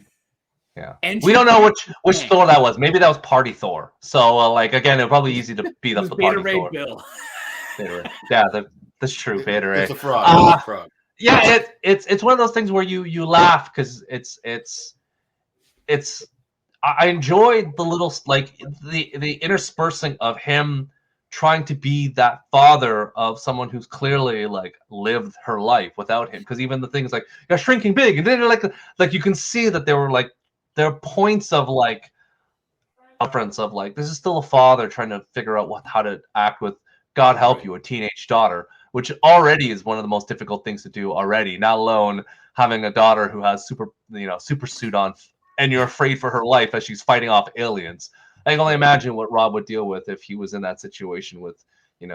S1: Yeah. We don't know which Thor that was. Maybe that was Party Thor. So like again, it's probably easy to beat up the Party Thor.
S3: Bill.
S1: Yeah, that's true. Beta Ray.
S2: It's a frog.
S1: Yeah, it's one of those things where you laugh because it's. I enjoyed the little like the interspersing of him trying to be that father of someone who's clearly like lived her life without him. Because even the things like you're shrinking big, and then you're like you can see that there are points of like reference of like this is still a father trying to figure out how to act with God help you, a teenage daughter, which already is one of the most difficult things to do already. Not alone having a daughter who has super suit on. And you're afraid for her life as she's fighting off aliens. I can only imagine what Rob would deal with if he was in that situation with,
S3: I mean,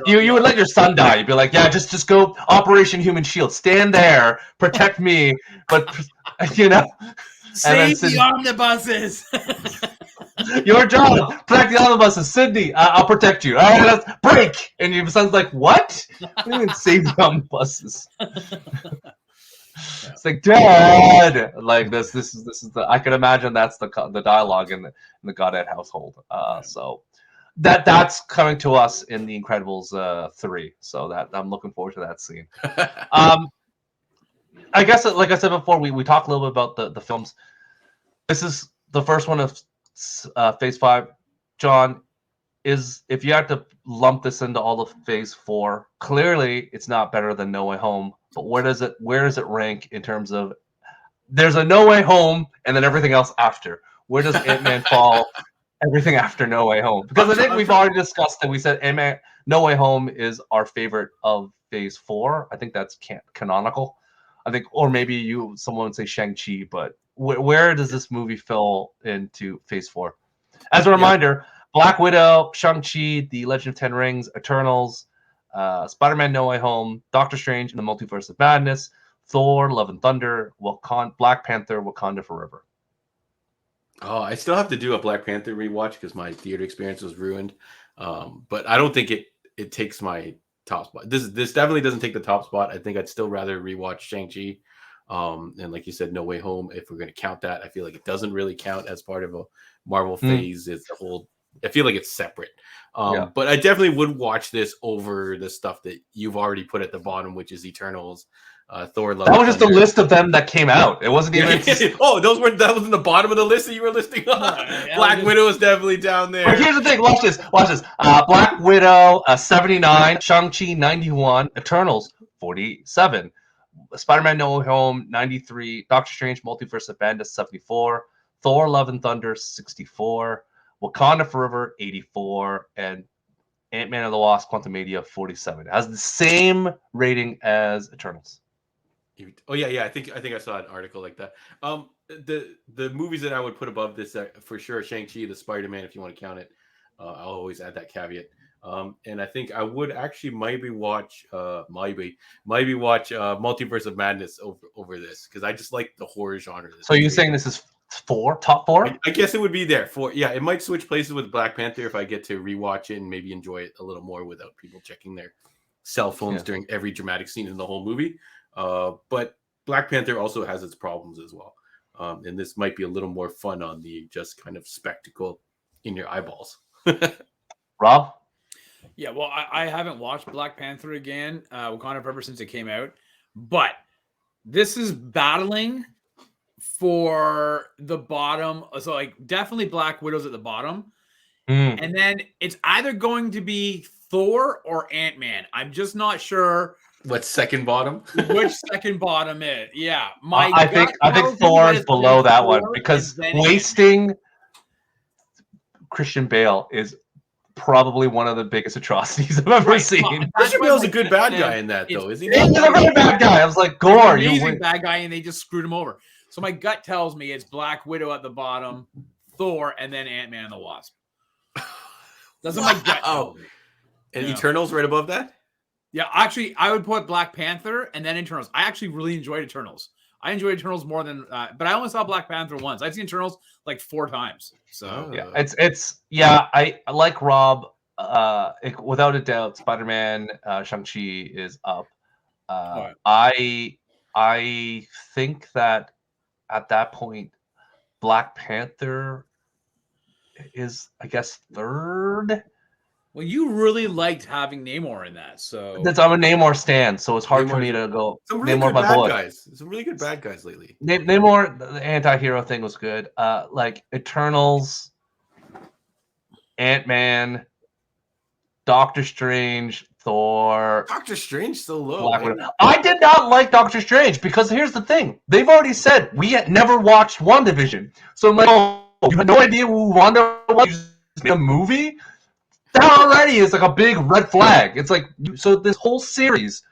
S1: you would let your son die. You'd be like, yeah, just go Operation Human Shield. Stand there, protect me, but
S3: save the omnibuses.
S1: Your job, protect the omnibuses. Sydney, I'll protect you. All right, let's break. And your son's like, what? What do you mean save the omnibuses? It's like, Dad, like this is the. I can imagine that's the dialogue in the Godhead household. So that's coming to us in The Incredibles 3. So that I'm looking forward to that scene. I guess, like I said before, we talked a little bit about the films. This is the first one of Phase 5. John, if you had to lump this into all of Phase 4, clearly it's not better than No Way Home. But where does it rank in terms of there's a No Way Home and then everything else after? Where does Ant-Man fall? Everything after No Way Home? Because I think we've already discussed that. We said Ant-Man, No Way Home is our favorite of Phase 4. I think that's canonical. I think, or maybe someone would say Shang-Chi, but where does this movie fall into Phase 4? As a reminder, Black Widow, Shang-Chi, The Legend of Ten Rings, Eternals, Spider-Man: No Way Home, Doctor Strange in the Multiverse of Madness, Thor: Love and Thunder, Black Panther: Wakanda Forever.
S2: Oh, I still have to do a Black Panther rewatch because my theater experience was ruined. But I don't think it takes my top spot. This definitely doesn't take the top spot. I think I'd still rather rewatch Shang-Chi. And like you said, No Way Home, if we're going to count that, I feel like it doesn't really count as part of a Marvel phase. It's a whole. I feel like it's separate. But I definitely would watch this over the stuff that you've already put at the bottom, which is Eternals, Thor: Love.
S1: That was just a list of them that came out. It wasn't even.
S2: That was in the bottom of the list that you were listing. Black Widow is definitely down there.
S1: But here's the thing. Watch this. Black Widow 79, Shang-Chi 91, Eternals 47, Spider-Man: No Way Home 93, Doctor Strange: Multiverse of Madness 74, Thor: Love and Thunder 64. Wakanda Forever 84, and Ant-Man and the Wasp: Quantumania 47. It has the same rating as Eternals.
S2: Oh yeah. I think I saw an article like that. The movies that I would put above this for sure, Shang-Chi, the Spider-Man, if you want to count it. I'll always add that caveat. And I think I would actually maybe watch Multiverse of Madness over this because I just like the horror genre.
S1: So you're saying this is top 4?
S2: I guess it would be there. It might switch places with Black Panther if I get to rewatch it and maybe enjoy it a little more without people checking their cell phones during every dramatic scene in the whole movie. But Black Panther also has its problems as well. And this might be a little more fun on the just kind of spectacle in your eyeballs.
S1: Rob?
S3: Yeah, well, I haven't watched Black Panther again, Wakanda Forever, since it came out. But this is battling for the bottom. So like definitely Black Widow's at the bottom. And then it's either going to be Thor or Ant-Man. I'm just not sure
S2: what second bottom.
S3: Which second bottom is. Yeah.
S1: I think Thor is below that one because wasting Christian Bale is probably one of the biggest atrocities I've ever seen.
S2: Christian Bale's a good bad guy in that, though, isn't he?
S1: He's a very bad guy. I was like, Gore, you
S3: amazing bad guy, and they just screwed him over. So my gut tells me it's Black Widow at the bottom, Thor, and then Ant-Man and the Wasp. That's what my gut tells me.
S2: And Eternals right above that?
S3: Yeah, actually, I would put Black Panther and then Eternals. I actually really enjoyed Eternals. I enjoyed Eternals more than, but I only saw Black Panther once. I've seen Eternals like 4 times. So
S1: I like Rob. Without a doubt, Spider-Man, Shang-Chi is up. I think that at that point, Black Panther is, I guess, third.
S3: Well, you really liked having Namor in that, so
S1: I'm a Namor stan, so it's hard for me to go.
S2: Some really
S1: Namor,
S2: good bad guys. Some really good bad guys lately.
S1: Namor, the anti-hero thing was good. Like Eternals, Ant-Man, Doctor Strange, Thor.
S2: Doctor Strange so low.
S1: I did not like Doctor Strange because here's the thing: they've already said we had never watched WandaVision, so I'm like, oh, you have no idea who Wanda was? You just made a movie. That already is like a big red flag. It's like, so this whole series,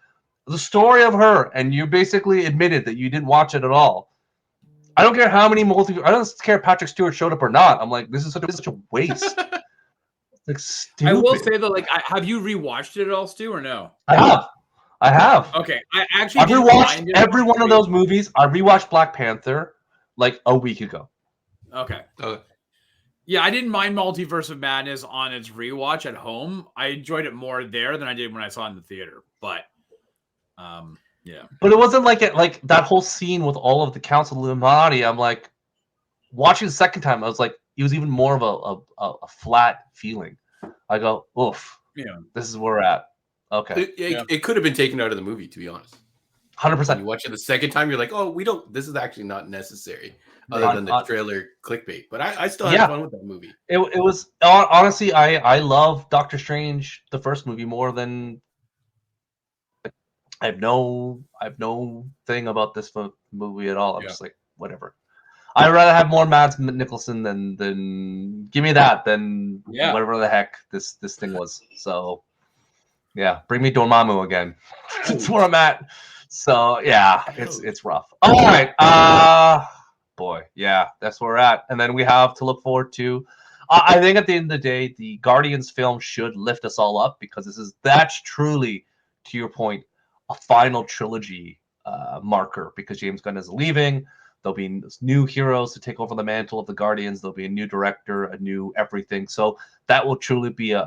S1: the story of her, and you basically admitted that you didn't watch it at all. I don't care how many I don't care if Patrick Stewart showed up or not. I'm like, this is such a waste. Like, stupid.
S3: I will say though, like, have you rewatched it at all, Stu, or no?
S1: I have.
S3: Okay, I've
S1: rewatched every one of those movies. I rewatched Black Panther like a week ago.
S3: Okay. Yeah, I didn't mind Multiverse of Madness on its rewatch at home. I enjoyed it more there than I did when I saw it in the theater. But, yeah.
S1: But it wasn't like that whole scene with all of the Council of Illuminati. I'm like, watching the second time, I was like, it was even more of a flat feeling. I go, oof. Yeah. This is where we're at. Okay.
S2: It could have been taken out of the movie, to be honest.
S1: 100%.
S2: You watch it the second time, you're like, oh, this is actually not necessary. Other than the trailer clickbait, but I still had fun with that movie.
S1: It was honestly, I love Doctor Strange, the first movie, more than I have no thing about this movie at all. I'm just like, whatever. I'd rather have more Mads Mikkelsen than give me that than whatever the heck this thing was. So yeah, bring me Dormammu again. That's where I'm at. So yeah, it's rough. All right. Boy, yeah, that's where we're at. And then we have to look forward to, I think at the end of the day, the Guardians film should lift us all up because that's truly, to your point, a final trilogy marker because James Gunn is leaving. There'll be new heroes to take over the mantle of the Guardians. There'll be a new director, a new everything. So that will truly be a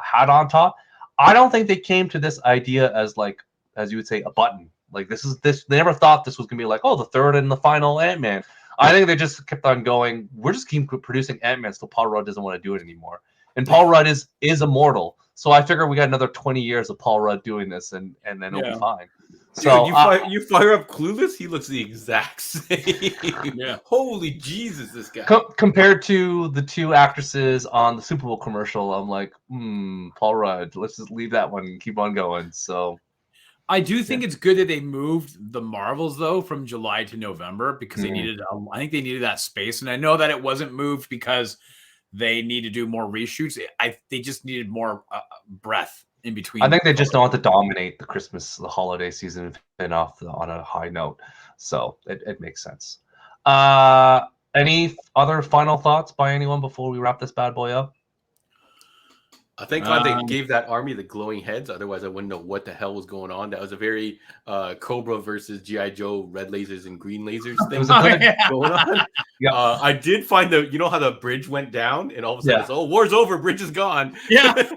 S1: hat on top. I don't think they came to this idea as like, as you would say, a button. Like this. They never thought this was gonna be like, oh, the third and the final Ant-Man. I think they just kept on going. We're just keep producing Ant-Man so Paul Rudd doesn't want to do it anymore. And Paul Rudd is immortal. So I figure we got another 20 years of Paul Rudd doing this, and then it'll be fine. So
S2: dude, you fire up Clueless, he looks the exact same. Yeah. Holy Jesus, this guy.
S1: Compared to the two actresses on the Super Bowl commercial, I'm like, Paul Rudd. Let's just leave that one and keep on going. So
S3: I do think it's good that they moved the Marvels though from July to November because they needed. I think they needed that space, and I know that it wasn't moved because they need to do more reshoots. They just needed more breath in between.
S1: I think they just don't want to dominate the holiday season and finish off on a high note. So it makes sense. Any other final thoughts by anyone before we wrap this bad boy up?
S2: I think glad they gave that army the glowing heads. Otherwise, I wouldn't know what the hell was going on. That was a very Cobra versus G.I. Joe red lasers and green lasers thing going on. Yeah. I did find you know how the bridge went down and all of a sudden it's, war's over, bridge is gone.
S3: Yeah.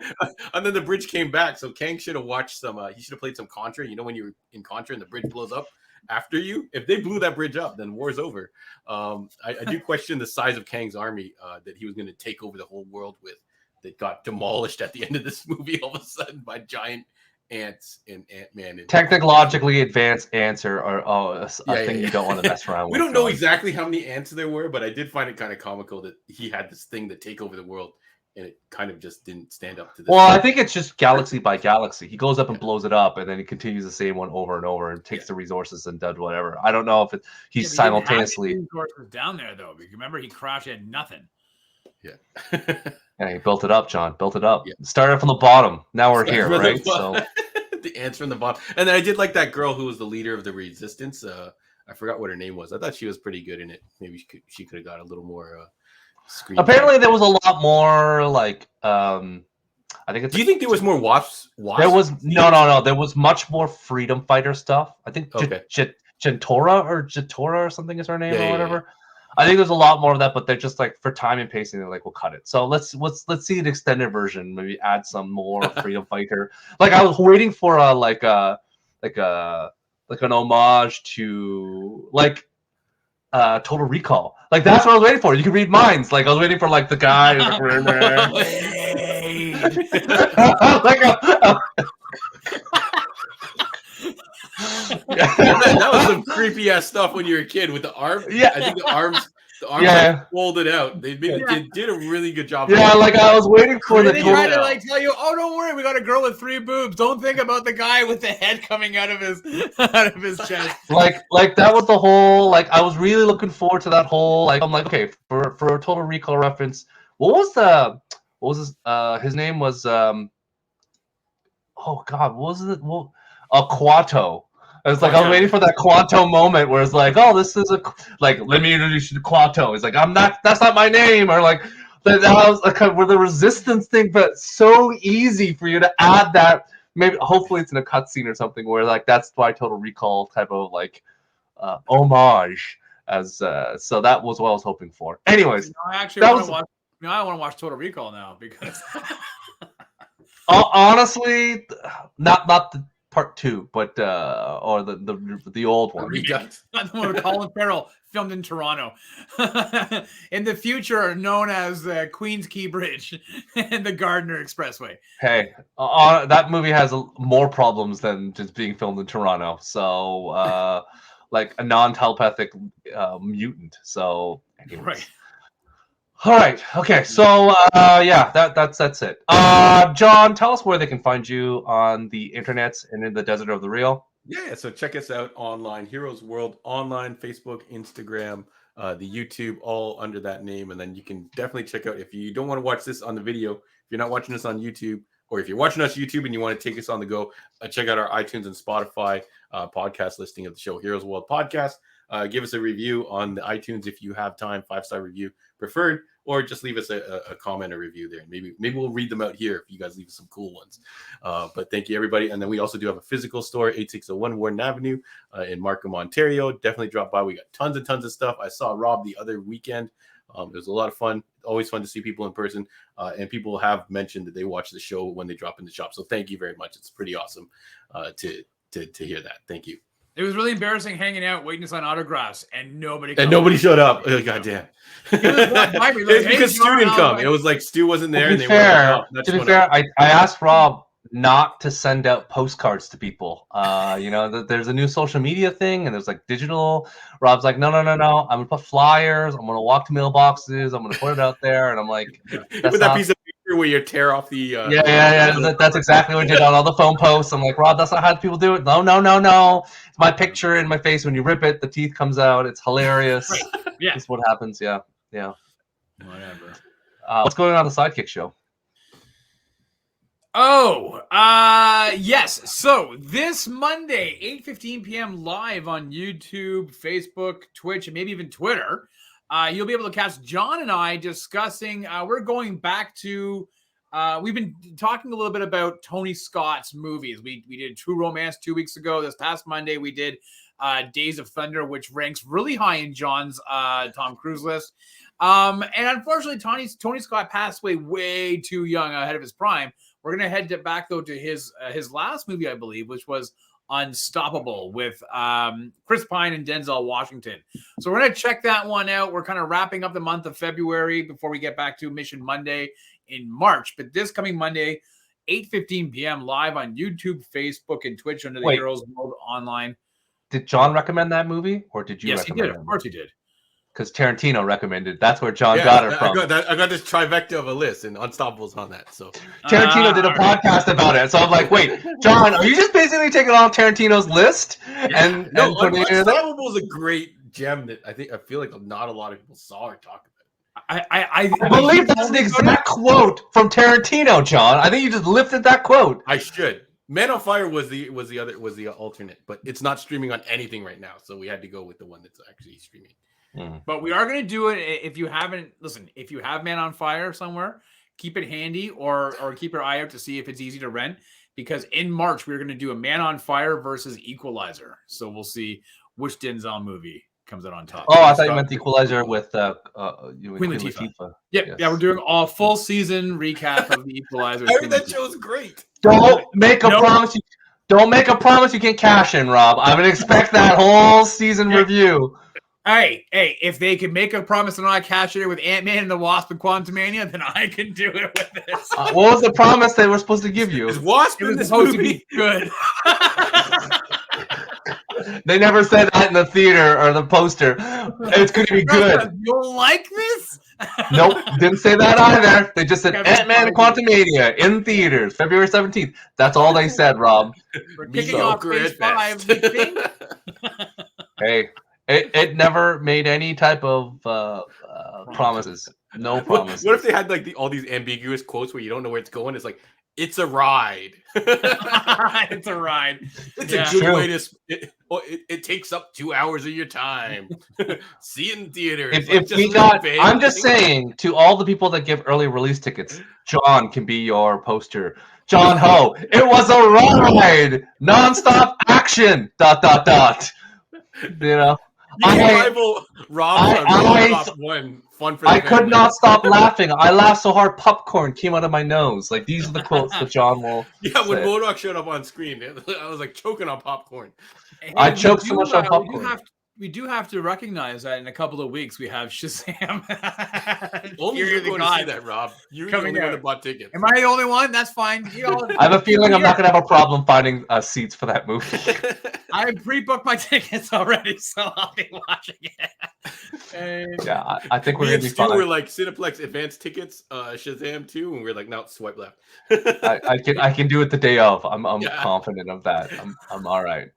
S2: And then the bridge came back. So Kang should have watched he should have played some Contra. You know when you're in Contra and the bridge blows up after you? If they blew that bridge up, then war's over. I do question the size of Kang's army that he was going to take over the whole world with. That got demolished at the end of this movie all of a sudden by giant ants and Ant-Man.
S1: Technologically advanced ants are a thing you don't want to mess around with.
S2: We don't know exactly how many ants there were, but I did find it kind of comical that he had this thing to take over the world, and it kind of just didn't stand up to this.
S1: Well, I think it's just galaxy by galaxy. He goes up and blows it up, and then he continues the same one over and over and takes the resources and does whatever. I don't know if he's simultaneously...
S3: resources down there, though. Because remember, he crashed, he had nothing.
S2: Yeah.
S1: Yeah, he built it up, John. Built it up.
S2: Yeah.
S1: Started from the bottom. Now we're here, right? So
S2: the ants from the bottom. And then I did like that girl who was the leader of the resistance. I forgot what her name was. I thought she was pretty good in it. Maybe she could have got a little more screen.
S1: Apparently, there was a lot more like. I think it's.
S2: Do you think there was more Wasps?
S1: There was no. There was much more freedom fighter stuff. I think Jentora or something is her name or whatever. Yeah. I think there's a lot more of that, but they're just like for time and pacing, they're like, we'll cut it. So let's see an extended version. Maybe add some more freedom fighter. Like I was waiting for like an homage to like Total Recall. Like that's what I was waiting for. You can read minds. Like I was waiting for like the guy.
S2: That was some creepy ass stuff when you were a kid with the arm. Yeah, I think the arms like folded out. They did a really good job.
S1: Yeah, like I was waiting for
S3: they tried to like tell you, oh, don't worry, we got a girl with 3 boobs. Don't think about the guy with the head coming out of his chest.
S1: Like that was the whole. Like I was really looking forward to that whole. Like I'm like, okay, for a Total Recall reference, what was his name was oh god, what was it? Quato. I was like, I was waiting for that Quato moment where it's like, oh, this is let me introduce you to Quato. He's like, that's not my name, or like that was like with the resistance thing, but so easy for you to add that. Maybe hopefully it's in a cutscene or something where like that's why Total Recall type of like homage as so that was what I was hoping for. Anyways,
S3: I want to watch Total Recall now because
S1: honestly, not the Part 2, but or the old one.
S3: Not the one with Colin Farrell, filmed in Toronto, in the future known as Queens Quay Bridge and the Gardiner Expressway.
S1: Hey, that movie has more problems than just being filmed in Toronto. So, like a non-telepathic mutant. So, anyways.
S3: Right.
S1: All right. Okay. So, yeah, that's it. John, tell us where they can find you on the internets and in the desert of the real.
S2: Yeah. So check us out online, Heroes World online, Facebook, Instagram, the YouTube, all under that name. And then you can definitely check out if you don't want to watch this on the video, if you're not watching us on YouTube, or if you're watching us YouTube and you want to take us on the go, check out our iTunes and Spotify podcast listing of the show, Heroes World Podcast. Give us a review on the iTunes if you have time, 5-star review preferred, or just leave us a comment or review there. Maybe we'll read them out here if you guys leave us some cool ones. But thank you, everybody. And then we also do have a physical store, 8601 Warden Avenue in Markham, Ontario. Definitely drop by. We got tons of stuff. I saw Rob the other weekend. It was a lot of fun. Always fun to see people in person. And people have mentioned that they watch the show when they drop in the shop. So thank you very much. It's pretty awesome to hear that. Thank you.
S3: It was really embarrassing hanging out, waiting to sign autographs, and nobody
S2: showed up. Oh, God damn. It's because Stu didn't come. It was like Stu wasn't there.
S1: To be fair, I asked Rob not to send out postcards to people. There's a new social media thing, and there's like digital. Rob's like, no. I'm gonna put flyers. I'm gonna walk to mailboxes. I'm gonna put it out there, and I'm like,
S2: with that piece of paper where you tear off the.
S1: Yeah. That's exactly what I did on all the phone posts. I'm like, Rob, that's not how people do it. No. It's my picture in my face. When you rip it, the teeth comes out. It's hilarious.
S3: Right. Yeah,
S1: that's what happens. Yeah.
S3: Whatever.
S1: What's going on the Sidekick show?
S3: Oh, yes. So this Monday, 8:15 p.m. live on YouTube, Facebook, Twitch, and maybe even Twitter, you'll be able to catch John and I discussing. We're going back to. We've been talking a little bit about Tony Scott's movies. We did True Romance 2 weeks ago. This past Monday, we did Days of Thunder, which ranks really high in John's Tom Cruise list. And unfortunately, Tony Scott passed away way too young, ahead of his prime. We're going to head back, though, to his last movie, I believe, which was Unstoppable with Chris Pine and Denzel Washington. So we're going to check that one out. We're kind of wrapping up the month of February before we get back to Mission Monday in March. But this coming Monday, 8:15 p.m. live on YouTube, Facebook, and Twitch under the Heroes World Online.
S1: Did John recommend that movie, or did you recommend it?
S3: Yes, he did. Of course he did.
S1: Because Tarantino recommended. That's where John got it from.
S2: I got this trivecta of a list, and Unstoppable's on that. So
S1: Tarantino did a podcast about it. So I'm like, wait, John, are you just basically taking on Tarantino's list?
S2: Yeah. Unstoppable is a great gem that I feel like not a lot of people saw or talk about.
S1: I believe that's the exact quote from Tarantino, John. I think you just lifted that quote.
S2: I should. Man on Fire was the alternate, but it's not streaming on anything right now, so we had to go with the one that's actually streaming.
S3: But we are going to do it. If you haven't, listen, if you have Man on Fire somewhere, keep it handy or keep your eye out to see if it's easy to rent, because in March we're going to do a Man on Fire versus Equalizer. So we'll see which Denzel movie comes out on top.
S1: Oh, I thought you meant the Equalizer with Queen Latifah.
S3: Yep. Yes. Yeah, we're doing a full season recap of the Equalizer.
S2: I heard that show's great.
S1: Don't make a promise. Don't make a promise you can cash in, Rob. I'm gonna expect that whole season review.
S3: Hey, if they can make a promise and not cash it with Ant-Man and the Wasp and Quantumania, then I can do it with this.
S1: What was the promise they were supposed to give you?
S2: Is Wasp in this movie? To be
S3: good.
S1: They never said that in the theater or the poster. It's going to be good.
S3: You'll like this?
S1: Nope, didn't say that either. They just said Ant-Man and Quantumania in theaters, February 17th. That's all they said, Rob.
S3: We're kicking off Phase 5.
S1: Hey. It never made any type of promises. No promises.
S2: What if they had like all these ambiguous quotes where you don't know where it's going? It's like, it's a ride.
S3: It's a ride.
S2: It's a good way to. It takes up 2 hours of your time. See it in theaters.
S1: If we got, I'm just saying to all the people that give early release tickets, John can be your poster. John Ho. It was a ride. Non-stop action. ... You know.
S2: I
S1: could not stop laughing. I laughed so hard popcorn came out of my nose. Like, these are the quotes that John will
S2: Yeah, when MODOK showed up on screen, I was like choking on popcorn.
S1: I choked so much on popcorn.
S3: We do have to recognize that in a couple of weeks we have Shazam.
S2: Only you're going to see that, Rob. You're the only one that bought tickets.
S3: Am I the only one? That's fine.
S1: I have a feeling I'm not going to have a problem finding seats for that movie.
S3: I pre-booked my tickets already, so I'll be watching it. And
S1: yeah, I think we're going to be fine.
S2: We're like Cineplex advanced tickets, Shazam 2, and we're like, no, swipe left.
S1: I can do it the day of. I'm confident of that. I'm all right.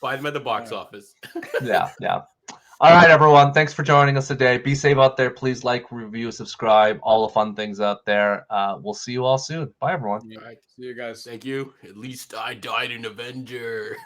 S2: Buy them at the box office.
S1: Yeah. All right, everyone. Thanks for joining us today. Be safe out there. Please like, review, subscribe, all the fun things out there. We'll see you all soon. Bye, everyone.
S3: All right. See you guys.
S2: Thank you. At least I died an Avenger.